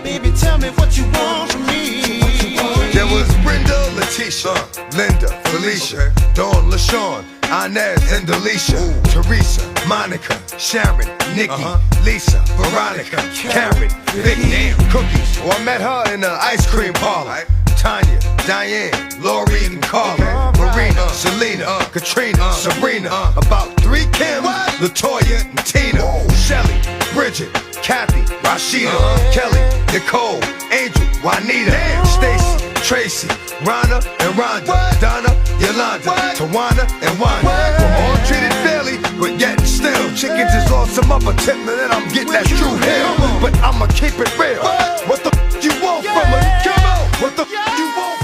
Baby, tell me what you want from me. There was Brenda, Leticia, Linda, Felicia, Dawn, LaShawn, Inez, and Delisha, Teresa, Monica, Sharon, Nikki, Lisa, Veronica, Karen, Vicky, Cookies. Oh, I met her in the ice cream parlor. Tanya, Diane, Lori, and Carla, Marina, Selena, Katrina, Sabrina, about 3 Kim, Latoya, and Tina, Shelly, Bridget, Kathy, Rashida, Kelly, Nicole, Angel, Juanita, Stacy, Tracy, Rhonda, and Rhonda, Donna, Yolanda, Tawana, and Wanda. We're all treated fairly, but yet still chickens is on some other tip, and then I'm getting that Drew Hill. But I'ma keep it real. What the f you want from us? Come on! What the f you want?